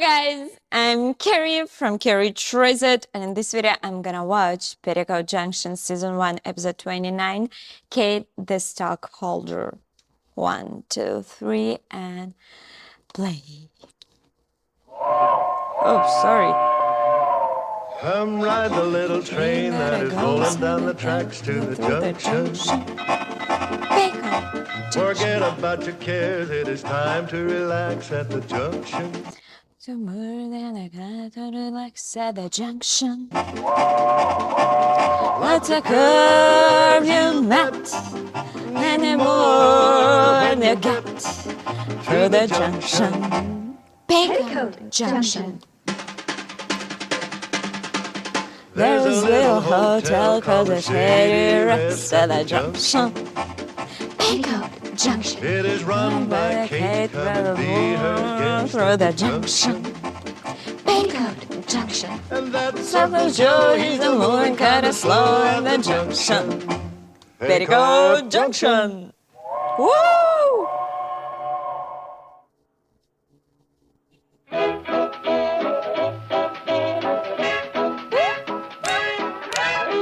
guys, I'm Carrie from Carrie Tries It, and in this video I'm gonna watch Petticoat Junction Season 1 Episode 29, Kate the Stockholder. 1, 2, 3, and play. Oh, sorry. Come ride the little train that is rolling down the tracks to the junction. Forget about your cares, it is time to relax at the junction. So more than I got to relax at the junction. What's a curve you met? Any more when you get to the junction. Petticoat Junction. There's a little hotel called the Shady Rest at the junction. Petticoat Junction. It is run by Kate, come and be her guest through the junction. Petticoat Junction. And that's Uncle Joe, he's the moon, cut it slow at the junction. Petticoat Junction. Woo!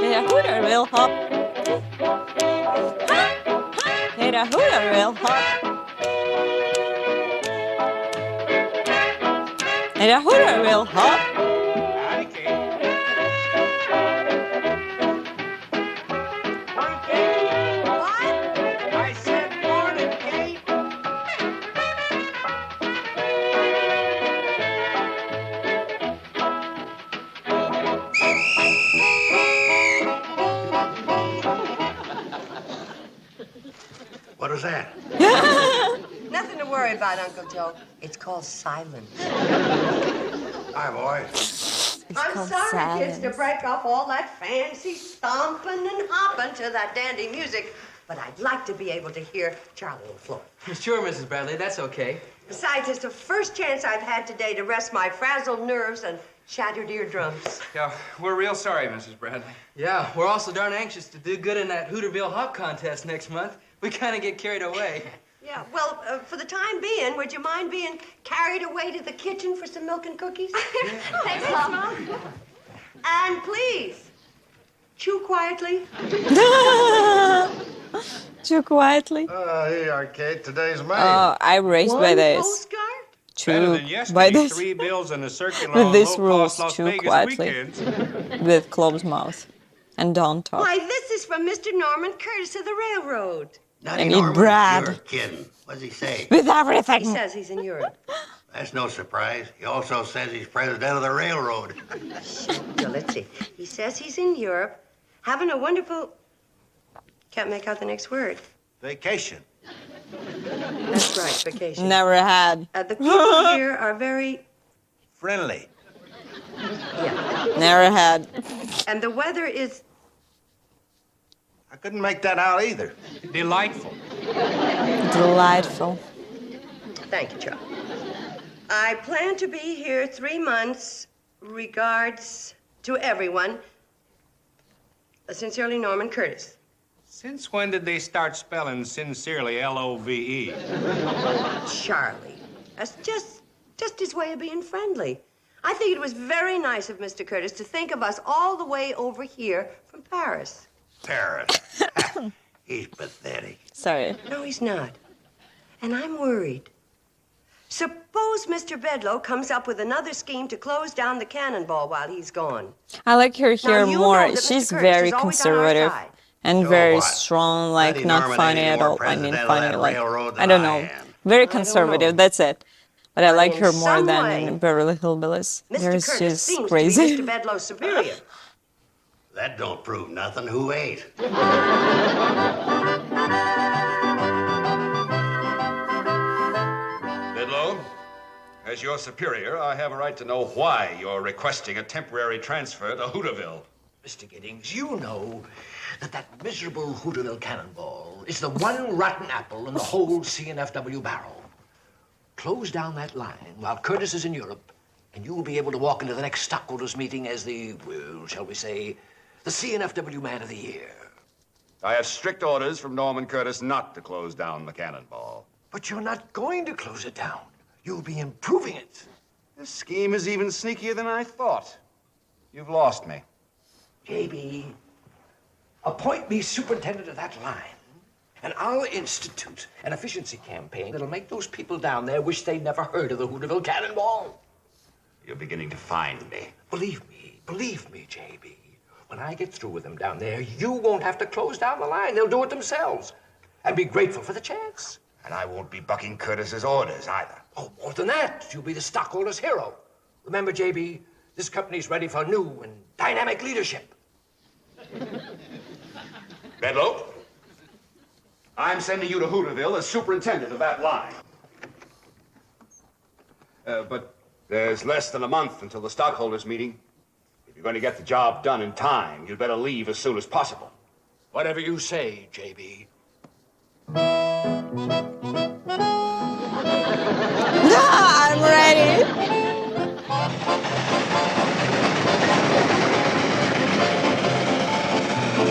Yeah, hooter will hop. Hey, the hooter will hop. Hey, the hooter will hop. Howdy, Kate. Morning, Kate. What? I said morning, Kate. What was that? Nothing to worry about, Uncle Joe. It's called silence. Hi, boy. I'm called sorry, kids, to silence. break up all that fancy stomping and hopping to that dandy music, but I'd like to be able to hear Charlie and Floyd. Sure, Mrs. Bradley, that's okay. Besides, it's the first chance I've had today to rest my frazzled nerves and shattered eardrums. Yeah, we're real sorry, Mrs. Bradley. Yeah, we're also darn anxious to do good in that Hooterville Hop contest next month. We kind of get carried away. Yeah, well, for the time being, would you mind being carried away to the kitchen for some milk and cookies? Thanks, Mom. And please, chew quietly. Too quietly. Here you are, Kate. Today's May. Oh, I'm raised by One this. postcard? Better Too than by yesterday, this. 3 bills and a circular With on these low-cost rules, Las too Vegas quietly. weekends. With closed mouth. And don't talk. Why, this is from Mr. Norman Curtis of the railroad. Nutty I mean, Norman, Brad. You're kidding. What does he say? With He everything. says he's in Europe. That's no surprise. He also says he's president of the railroad. Now, let's see. He says he's in Europe, having a wonderful... Can't make out the next word. Vacation. That's right, vacation. Never had. The people here are very... Friendly. Yeah. Never had. And the weather is... I couldn't make that out either. Delightful. Delightful. Thank you, Charlie. I plan to be here 3 months. Regards to everyone. Sincerely, Norman Curtis. Since when did they start spelling sincerely L-O-V-E? Charlie. That's just his way of being friendly. I think it was very nice of Mr. Curtis to think of us all the way over here from Paris. Paris. He's pathetic. Sorry. No, he's not. And I'm worried. Suppose Mr. Bedloe comes up with another scheme to close down the cannonball while he's gone. I like her here you more. know that Mr. She's Curtis very is always on our conservative side. and So very what? strong, like Nutty not Norman funny ain't at any all. more I mean, president of funny that like railroad I than don't I know. am. Very I don't conservative. know. That's it. But I like in her more some than way, in Beverly Hillbillies. Mr. There's Curtis just seems crazy. to be Mr. Bedloe's superior. That don't prove nothing. Who ain't? Bedloe, as your superior, I have a right to know why you're requesting a temporary transfer to Hooterville. Mr. Giddings, you know that miserable Hooterville cannonball is the one rotten apple in the whole CNFW barrel. Close down that line while Curtis is in Europe, and you'll be able to walk into the next stockholders meeting as the, well, shall we say, the CNFW Man of the Year. I have strict orders from Norman Curtis not to close down the cannonball. But you're not going to close it down. You'll be improving it. This scheme is even sneakier than I thought. You've lost me. JB, appoint me superintendent of that line, and I'll institute an efficiency campaign that'll make those people down there wish they'd never heard of the Hooterville Cannonball. You're beginning to find me. Believe me, JB. When I get through with them down there, you won't have to close down the line. They'll do it themselves. And be grateful for the chance. And I won't be bucking Curtis's orders either. Oh, more than that, you'll be the stockholder's hero. Remember, JB, this company's ready for new and dynamic leadership. Bedlow, I'm sending you to Hooterville as superintendent of that line. But there's less than a month until the stockholders' meeting. If you're going to get the job done in time, you'd better leave as soon as possible. Whatever you say, JB. I'm ready.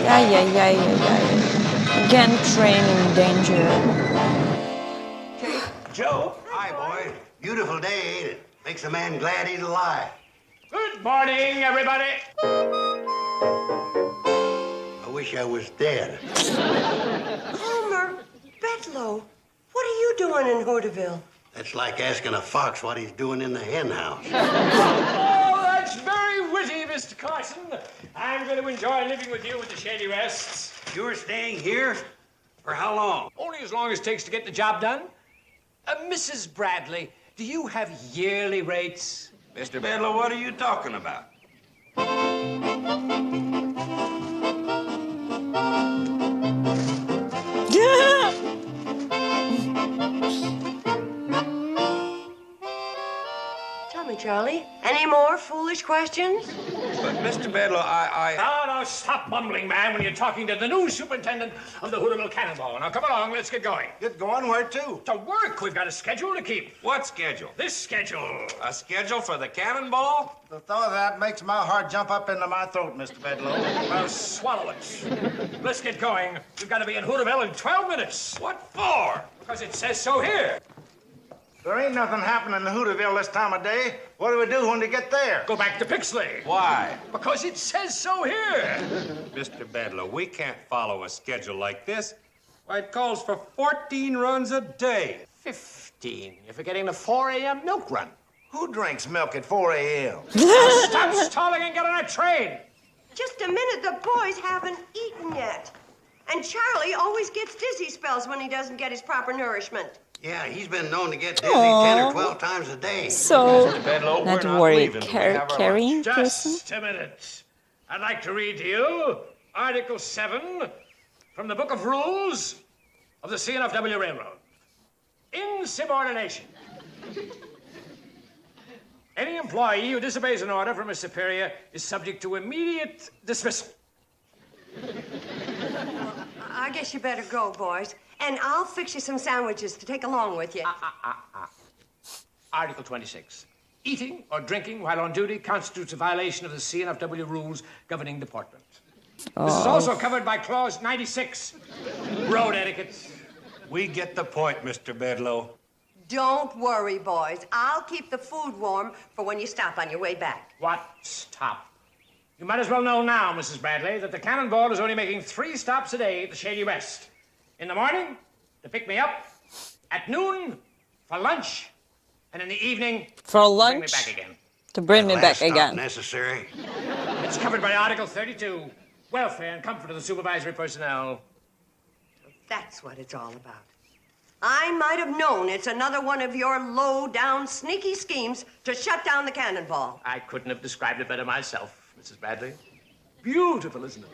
Yeah. Again, training danger. Joe. Hi, boy. Beautiful day, ain't it? Makes a man glad he's alive. Good morning, everybody. I wish I was dead. Homer, Bedlow, what are you doing in Hooterville? That's like asking a fox what he's doing in the hen house. Oh, that's very witty, Mr. Carson. I'm going to enjoy living with you at the Shady Rests. You're staying here? For how long? Only as long as it takes to get the job done. Mrs. Bradley, do you have yearly rates? Mr. Bedlow, what are you talking about? Tell me, Charlie, any more foolish questions? But, Mr. Bedlow, Now, stop mumbling, man, when you're talking to the new superintendent of the Hooterville Cannonball. Now, come along, let's get going. Get going where to? To work, we've got a schedule to keep. What schedule? This schedule. A schedule for the cannonball? The thought of that makes my heart jump up into my throat, Mr. Bedlow. Well, swallow it. Let's get going. We've got to be in Hooterville in 12 minutes. What for? Because it says so here. There ain't nothing happening in Hooterville this time of day. What do we do when we get there? Go back to Pixley. Why? Because it says so here. Mr. Bedlow, we can't follow a schedule like this. Why, it calls for 14 runs a day. 15. You're forgetting the 4 a.m. milk run. Who drinks milk at 4 a.m.? Stop stalling and get on that train. Just a minute, the boys haven't eaten yet. And Charlie always gets dizzy spells when he doesn't get his proper nourishment. Yeah, he's been known to get dizzy 10 or 12 times a day. So, Bedlow, not we're not worried. leaving till we have our Carrying person? Just a minute. I'd like to read to you Article 7 from the Book of Rules of the CNFW Railroad. Insubordination. Any employee who disobeys an order from a superior is subject to immediate dismissal. I guess you better go, boys. And I'll fix you some sandwiches to take along with you. Article 26. Eating or drinking while on duty constitutes a violation of the CNFW rules governing deportment. This is also covered by Clause 96, road etiquette. We get the point, Mr. Bedlow. Don't worry, boys. I'll keep the food warm for when you stop on your way back. What stop? You might as well know now, Mrs. Bradley, that the Cannonball is only making 3 stops a day at the Shady Rest. In the morning, to pick me up. At noon, for lunch. And in the evening, For to lunch? bring me back again. To bring me Last back stop again. necessary. It's covered by Article 32, welfare and comfort of the supervisory personnel. That's what it's all about. I might have known it's another one of your low-down, sneaky schemes to shut down the Cannonball. I couldn't have described it better myself, Mrs. Bradley. Beautiful, isn't it?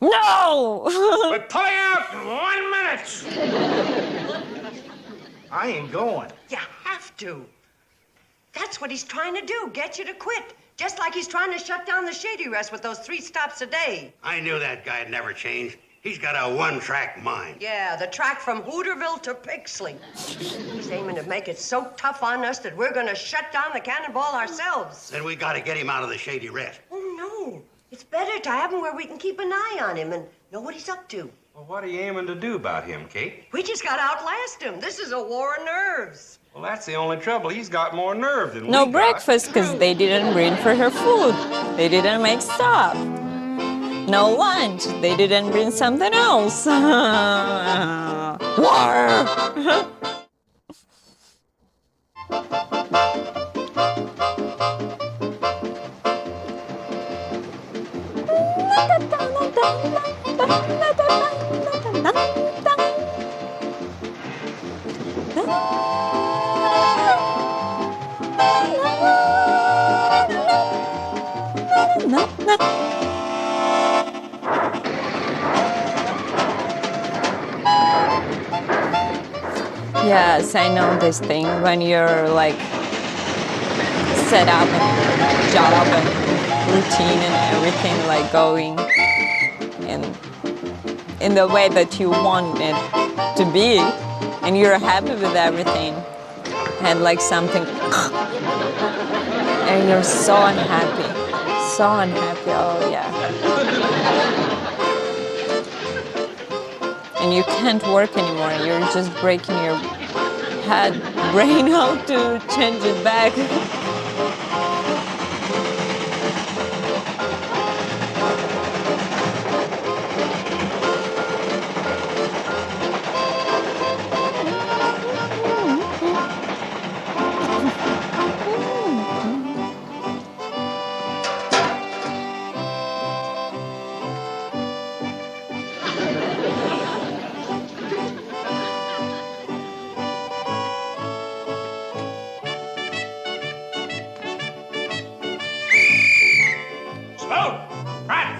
No! We're pulling out in 1 minute. I ain't going. You have to. That's what he's trying to do, get you to quit. Just like he's trying to shut down the Shady Rest with those 3 stops a day. I knew that guy'd never change. He's got a one-track mind. Yeah, the track from Hooterville to Pixley. He's aiming to make it so tough on us that we're gonna shut down the Cannonball ourselves. Then we gotta get him out of the Shady Rest. Oh, no. It's better to have him where we can keep an eye on him and know what he's up to. Well, what are you aiming to do about him, Kate? We just gotta outlast him. This is a war of nerves. Well, that's the only trouble. He's got more nerve than No we got. breakfast because they didn't bring for her food. They didn't make stuff. No lunch. They didn't bring something else. War. Yes, I know this thing when you're like set up in your job and routine and everything like going in the way that you want it to be and you're happy with everything and like something and you're so unhappy, oh yeah. And you can't work anymore. You're just breaking your brain how to change it back.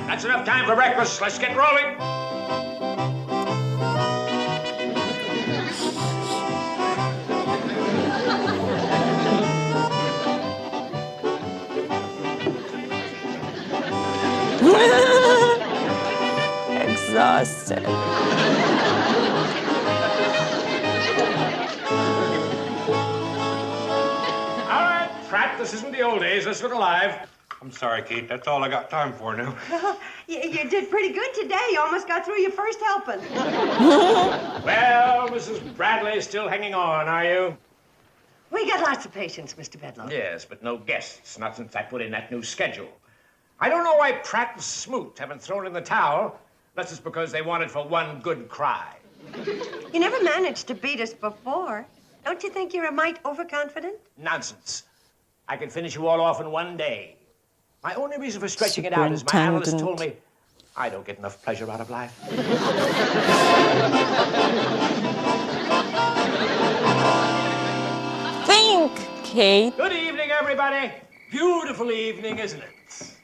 That's enough time for breakfast. Let's get rolling. Exhausted. All right, Pratt, this isn't the old days. Let's look alive. I'm sorry, Kate. That's all I got time for now. You did pretty good today. You almost got through your first helping. Well, Mrs. Bradley is still hanging on, are you? We got lots of patience, Mr. Bedloe. Yes, but no guests. Not since I put in that new schedule. I don't know why Pratt and Smoot haven't thrown in the towel, unless it's because they wanted for one good cry. You never managed to beat us before. Don't you think you're a mite overconfident? Nonsense. I can finish you all off in one day. My only reason for stretching it out is my analyst told me I don't get enough pleasure out of life. Think, Kate. Good evening, everybody. Beautiful evening, isn't it?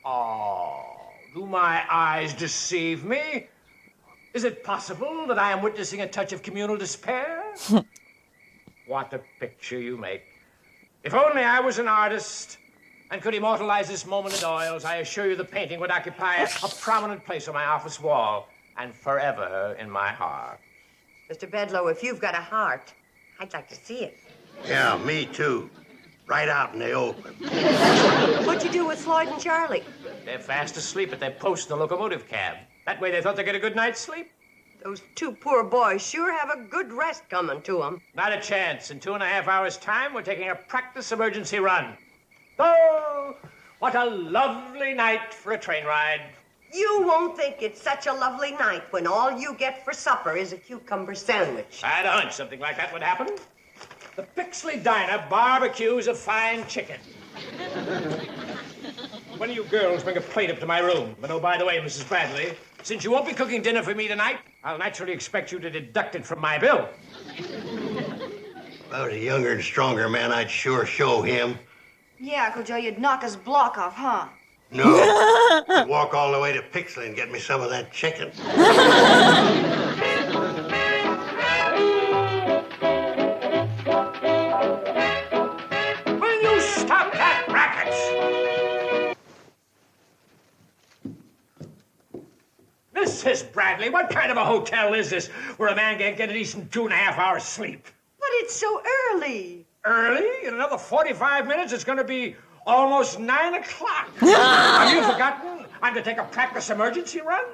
Oh, do my eyes deceive me? Is it possible that I am witnessing a touch of communal despair? What a picture you make. If only I was an artist and could immortalize this moment in oils, I assure you the painting would occupy a prominent place on my office wall and forever in my heart. Mr. Bedloe, if you've got a heart, I'd like to see it. Yeah, me too. Right out in the open. What'd you do with Floyd and Charlie? They're fast asleep at their post in the locomotive cab. That way they thought they'd get a good night's sleep. Those two poor boys sure have a good rest coming to them. Not a chance. In 2.5 hours' time, we're taking a practice emergency run. Oh, what a lovely night for a train ride. You won't think it's such a lovely night when all you get for supper is a cucumber sandwich. I had a hunch something like that would happen. The Pixley Diner barbecues a fine chicken. One of you girls bring a plate up to my room. But oh, by the way, Mrs. Bradley, since you won't be cooking dinner for me tonight, I'll naturally expect you to deduct it from my bill. If I was a younger and stronger man, I'd sure show him. Yeah, Uncle Joe, you'd knock his block off, huh? No. I'd walk all the way to Pixley and get me some of that chicken. Will you stop that racket? Mrs. Bradley, what kind of a hotel is this where a man can't get a decent 2.5 hours sleep? But it's so early. Early? In another 45 minutes, it's going to be almost 9 o'clock. Have you forgotten? I'm to take a practice emergency run?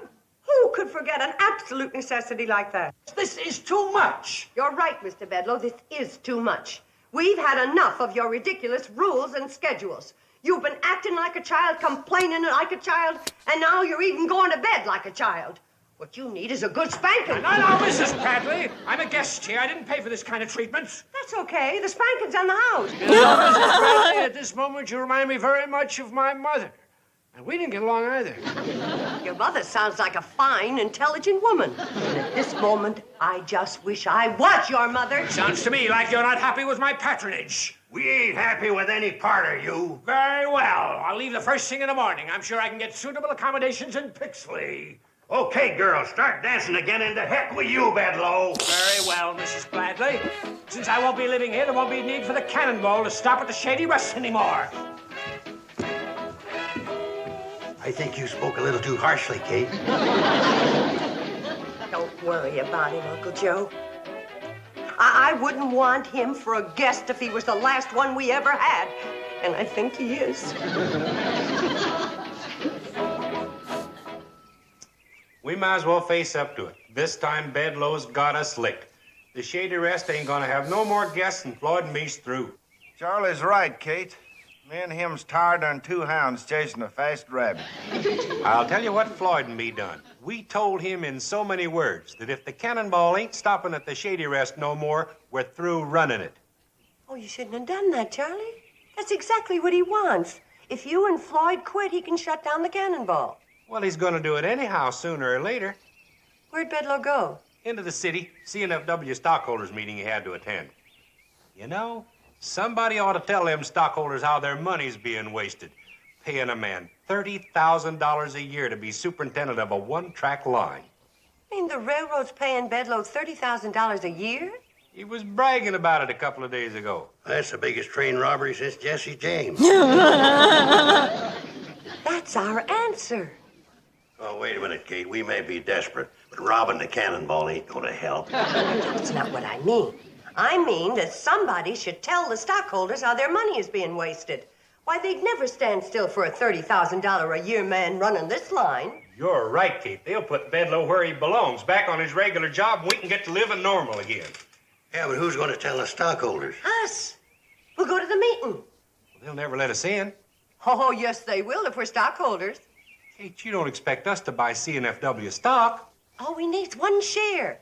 Who Who could forget an absolute necessity like that? This is too much. You're right, Mr. Bedlow. This is too much. We've had enough of your ridiculous rules and schedules. You've been acting like a child, complaining like a child, and now you're even going to bed like a child. What you need is a good spanking. No, Mrs. Bradley. I'm a guest here. I didn't pay for this kind of treatment. That's okay. The spanking's in the house. You know, Mrs. Bradley, at this moment, you remind me very much of my mother. And we didn't get along either. Your mother sounds like a fine, intelligent woman. And at this moment, I just wish I was your mother. Sounds to me like you're not happy with my patronage. We ain't happy with any part of you. Very well. I'll leave the first thing in the morning. I'm sure I can get suitable accommodations in Pixley. Okay, girls, start dancing again, and to heck with you, Bedlow. Very well, Mrs. Bradley. Since I won't be living here, there won't be need for the cannonball to stop at the Shady Rest anymore. I think you spoke a little too harshly, Kate. Don't worry about him, Uncle Joe. I wouldn't want him for a guest if he was the last one we ever had. And I think he is. We might as well face up to it. This time Bedlow's got us licked. The Shady Rest ain't gonna have no more guests and Floyd and me's through. Charlie's right, Kate. Me and him's tired than two hounds chasing a fast rabbit. I'll tell you what Floyd and me done. We told him in so many words that if the cannonball ain't stopping at the Shady Rest no more, we're through running it. Oh, you shouldn't have done that, Charlie. That's exactly what he wants. If you and Floyd quit, he can shut down the cannonball. Well, he's gonna do it anyhow, sooner or later. Where'd Bedlow go? Into the city, CNFW stockholders meeting he had to attend. You know, somebody ought to tell them stockholders how their money's being wasted. Paying a man $30,000 a year to be superintendent of a one-track line. I mean, the railroad's paying Bedlow $30,000 a year? He was bragging about it a couple of days ago. That's the biggest train robbery since Jesse James. That's our answer. Oh, wait a minute, Kate. We may be desperate, but robbing the cannonball ain't gonna help. That's not what I mean. I mean that somebody should tell the stockholders how their money is being wasted. Why, they'd never stand still for a $30,000 a year man running this line. You're right, Kate. They'll put Bedlow where he belongs, back on his regular job, and we can get to living normal again. Yeah, but who's gonna tell the stockholders? Us. We'll go to the meeting. Well, they'll never let us in. Oh, yes, they will if we're stockholders. Kate, you don't expect us to buy CNFW stock. All we need's one share.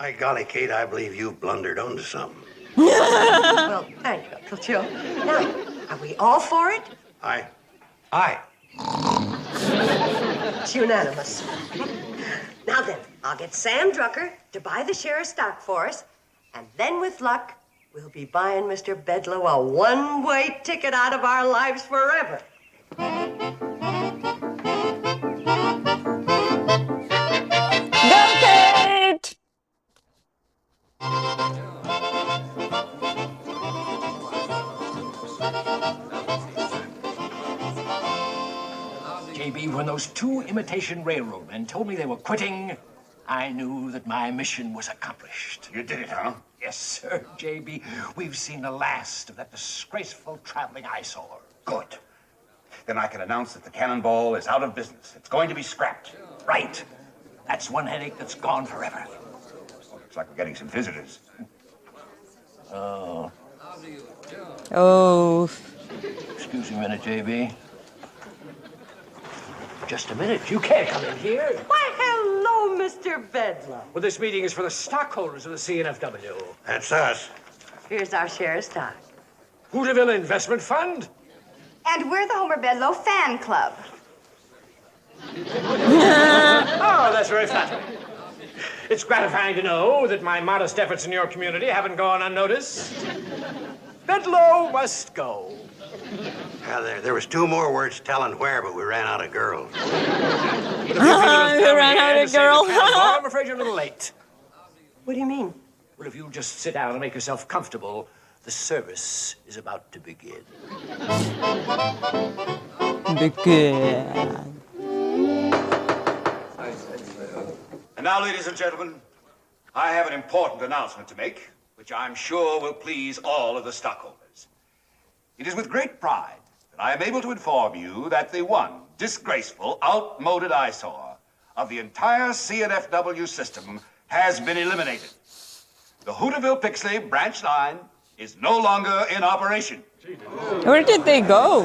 My golly, Kate, I believe you've blundered onto something. Well, thank you, Uncle Joe. Now, are we all for it? Aye. Aye. It's unanimous. Now then, I'll get Sam Drucker to buy the share of stock for us, and then with luck, we'll be buying Mr. Bedlow a one-way ticket out of our lives forever. Go, Kate! JB, when those two imitation railroadmen told me they were quitting, I knew that my mission was accomplished. You did it, huh? Yes, sir, JB. We've seen the last of that disgraceful traveling eyesore. Good. Then I can announce that the cannonball is out of business. It's going to be scrapped. Right. That's one headache that's gone forever. Looks like we're getting some visitors. Oh. Oh. Excuse me a minute, JB. Just a minute. You can't come in here. Why, hello, Mr. Bedlow. Well, this meeting is for the stockholders of the CNFW. That's us. Here's our share of stock. Hooterville Investment Fund. And we're the Homer Bedlow Fan Club. Oh, that's very flattering. It's gratifying to know that my modest efforts in your community haven't gone unnoticed. Bedlow must go. Yeah, there was two more words telling where, but we ran out of girls. But if you ran out of girl. I'm afraid you're a little late. What do you mean? Well, if you'll just sit down and make yourself comfortable, the service is about to begin. And now, ladies and gentlemen, I have an important announcement to make, which I'm sure will please all of the stockholders. It is with great pride that I am able to inform you that the one disgraceful, outmoded eyesore of the entire CNFW system has been eliminated. The Hooterville Pixley branch line is no longer in operation. Where did they go?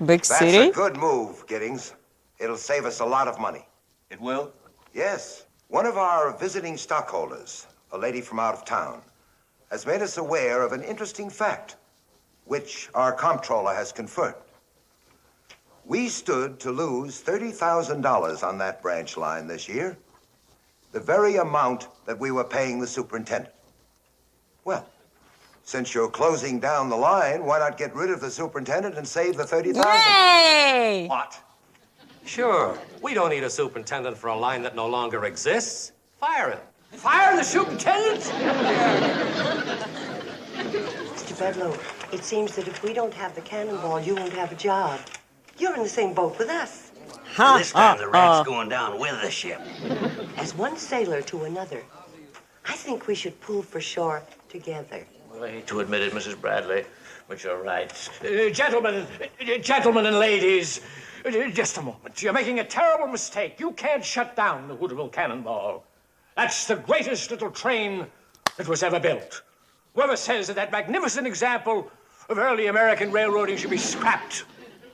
Big That's city? a good move, Giddings. It'll save us a lot of money. It will? Yes. One of our visiting stockholders, a lady from out of town, has made us aware of an interesting fact, which our comptroller has confirmed. We stood to lose $30,000 on that branch line this year, the very amount that we were paying the superintendent. Well, since you're closing down the line, why not get rid of the superintendent and save the $30,000? Yay! What? Sure, we don't need a superintendent for a line that no longer exists. Fire him. Fire the superintendent? Mr. Bedloe, it seems that if we don't have the cannonball, you won't have a job. You're in the same boat with us. This time the rat's going down with the ship. As one sailor to another, I think we should pull for shore together. Well, I hate to admit it, Mrs. Bradley, but you're right. Gentlemen and ladies, just a moment. You're making a terrible mistake. You can't shut down the Hooterville Cannonball. That's the greatest little train that was ever built. Whoever says that that magnificent example of early American railroading should be scrapped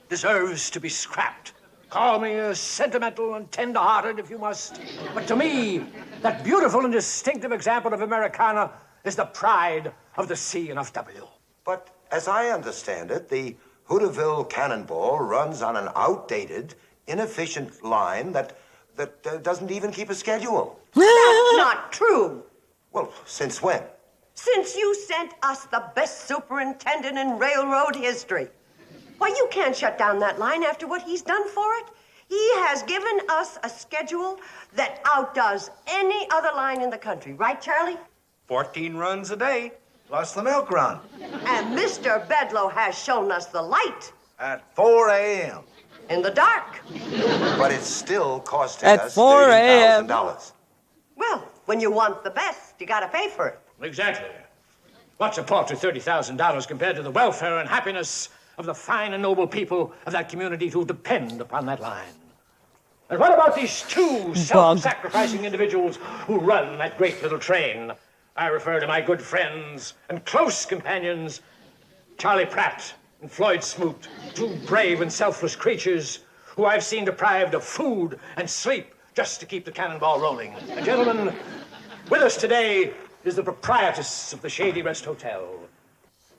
deserves to be scrapped. Call me sentimental and tender-hearted if you must. But to me, that beautiful and distinctive example of Americana is the pride of the CNFW. But as I understand it, the Hooterville Cannonball runs on an outdated, inefficient line that doesn't even keep a schedule. That's not true. Well, since when? Since you sent us the best superintendent in railroad history. Why, you can't shut down that line after what he's done for it. He has given us a schedule that outdoes any other line in the country. Right, Charlie? 14 runs a day. Plus the milk run. And Mr. Bedloe has shown us the light. At 4 a.m. In the dark. But it's still costing At us 4 a.m. $30,000. Well, when you want the best, you gotta pay for it. Exactly. What's a paltry $30,000 compared to the welfare and happiness of the fine and noble people of that community who depend upon that line? And what about these two self-sacrificing individuals who run that great little train? I refer to my good friends and close companions, Charlie Pratt and Floyd Smoot, two brave and selfless creatures who I've seen deprived of food and sleep just to keep the cannonball rolling. And gentlemen, with us today is the proprietress of the Shady Rest Hotel.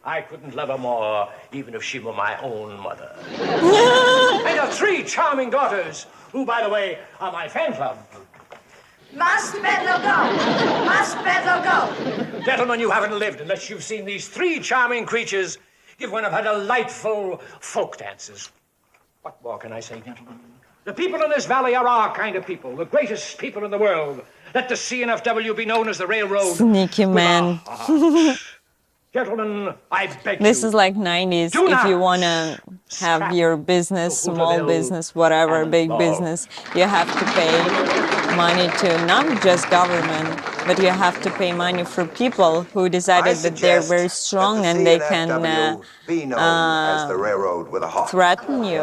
I couldn't love her more, even if she were my own mother. And her three charming daughters, who, by the way, are my fan club. Must Bedloe go? Must Bedloe go? Gentlemen, you haven't lived unless you've seen these three charming creatures give one of her delightful folk dances. What more can I say, gentlemen? The people in this valley are our kind of people, the greatest people in the world. Let the CNFW be known as the railroad. Sneaky man. Gentlemen, I beg This you. is like 90s. Do If you not want to have scrap your business, the small Hooterville business, whatever, big Cannonball. business, you have to pay money to not just government, but you have to pay money for people who decided that they're very strong and they can be known as the railroad with a heart. threaten you.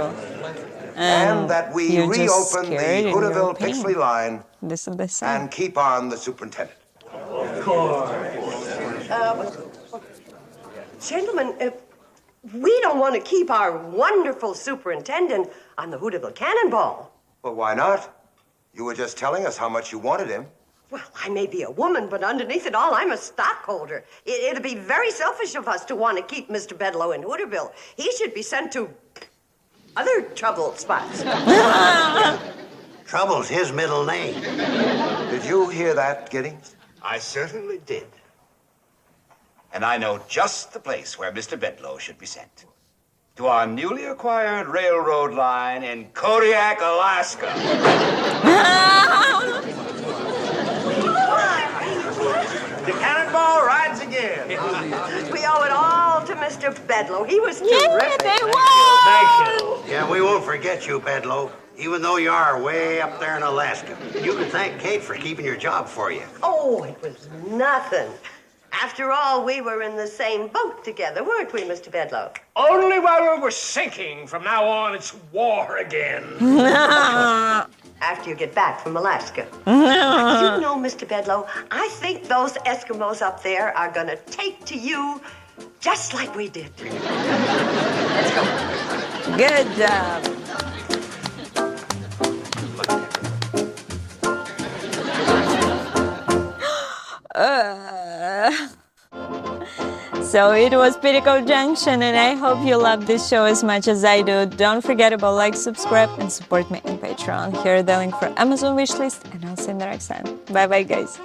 And that we you're just reopen the scared and you're Hooterville paying. Pixley line This is the same. and keep on the superintendent. Gentlemen, we don't want to keep our wonderful superintendent on the Hooterville Cannonball. Well, why not? You were just telling us how much you wanted him. Well, I may be a woman, but underneath it all, I'm a stockholder. It'd be very selfish of us to want to keep Mr. Bedloe in Hooterville. He should be sent to other trouble spots. Trouble's his middle name. Did you hear that, Giddings? I certainly did. And I know just the place where Mr. Bedloe should be sent. To our newly acquired railroad line in Kodiak, Alaska. The cannonball rides again. We owe it all to Mr. Bedloe. He was Yeah, terrific. they won! Thank you. Yeah, we won't forget you, Bedloe, even though you are way up there in Alaska. You can thank Kate for keeping your job for you. Oh, it was nothing. After all, we were in the same boat together, weren't we, Mr. Bedloe? Only while we were sinking. From now on, it's war again. After you get back from Alaska. You know, Mr. Bedloe, I think those Eskimos up there are gonna take to you just like we did. Let's go. Good job. So it was Petticoat Junction, and I hope you love this show as much as I do. Don't forget about like, subscribe, and support me on Patreon. Here are the link for Amazon wishlist, and I'll see you next time. Bye bye, guys.